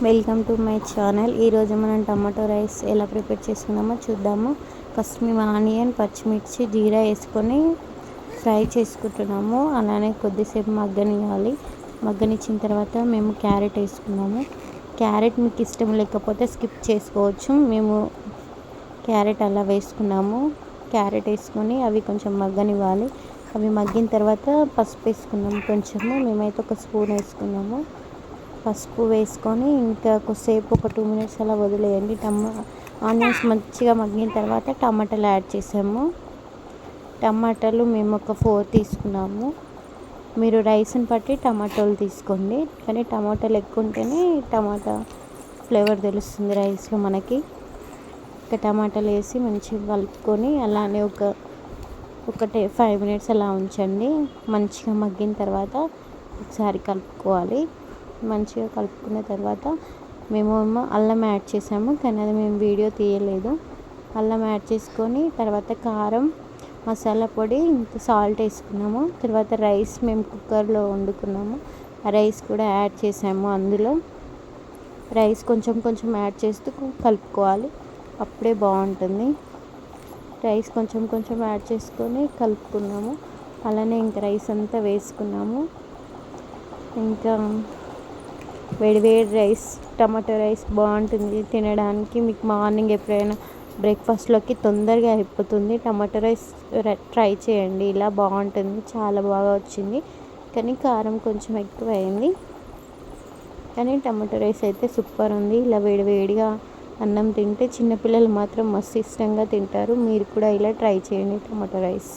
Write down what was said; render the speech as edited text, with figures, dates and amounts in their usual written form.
Welcome to my channel. ఈరోజు మనం tomato rice ఎలా ప్రిపేర్ చేసుకుందామో చూద్దాము. ఫస్ట్ మేము ఆనియన్, పచ్చిమిర్చి, జీరా వేసుకొని ఫ్రై చేసుకుంటున్నాము. అలానే కొద్దిసేపు మగ్గనివ్వాలి. మగ్గనిచ్చిన తర్వాత మేము క్యారెట్ వేసుకున్నాము. క్యారెట్ మీకు ఇష్టం లేకపోతే స్కిప్ చేసుకోవచ్చు. మేము క్యారెట్ అలా వేసుకున్నాము. క్యారెట్ వేసుకొని అవి కొంచెం మగ్గనివ్వాలి. అవి మగ్గిన తర్వాత పసుపు వేసుకున్నాము. కొంచెము మేమైతే ఒక స్పూన్ వేసుకున్నాము. పసుపు వేసుకొని ఇంకా కొద్దిసేపు ఒక 2 మినిట్స్ అలా వదిలేయండి. ఆనియన్స్ మంచిగా మగ్గిన తర్వాత టమాటాలు యాడ్ చేసాము. టమాటాలు మేము ఒక 4 తీసుకున్నాము. మీరు రైస్ని బట్టి టమాటాలు తీసుకోండి, కానీ టమాటాలు ఎక్కువ ఉంటేనే టమాటా ఫ్లేవర్ తెలుస్తుంది రైస్లో మనకి. ఇంకా టమాటాలు వేసి మంచిగా కలుపుకొని అలానే ఒక 5 మినిట్స్ అలా ఉంచండి. మంచిగా మగ్గిన తర్వాత ఒకసారి కలుపుకోవాలి. మంచిగా కలుపుకున్న తర్వాత మేమేమో అల్లం యాడ్ చేసాము, కానీ అది మేము వీడియో తీయలేదు. అల్లం యాడ్ చేసుకొని తర్వాత కారం, మసాలా పొడి, ఇంత సాల్ట్ వేసుకున్నాము. తర్వాత రైస్ మేము కుక్కర్లో వండుకున్నాము. ఆ రైస్ కూడా యాడ్ చేసాము. అందులో రైస్ కొంచెం కొంచెం యాడ్ చేస్తూ కలుపుకోవాలి, అప్పుడే బాగుంటుంది. రైస్ కొంచెం కొంచెం యాడ్ చేసుకొని కలుపుకున్నాము. అలానే ఇంకా రైస్ అంతా వేసుకున్నాము. ఇంకా వేడి రైస్, టమాటో రైస్ బాగుంటుంది తినడానికి. మీకు మార్నింగ్ ఎప్పుడైనా బ్రేక్ఫాస్ట్లోకి తొందరగా అయిపోతుంది. టమాటో రైస్ ట్రై చేయండి, ఇలా బాగుంటుంది, చాలా బాగా వచ్చింది. కానీ కారం కొంచెం ఎక్కువ అయింది, కానీ టమాటో రైస్ అయితే సూపర్ ఉంది. ఇలా వేడిగా అన్నం తింటే చిన్నపిల్లలు మాత్రం మస్తు ఇష్టంగా తింటారు. మీరు కూడా ఇలా ట్రై చేయండి టమాటో రైస్.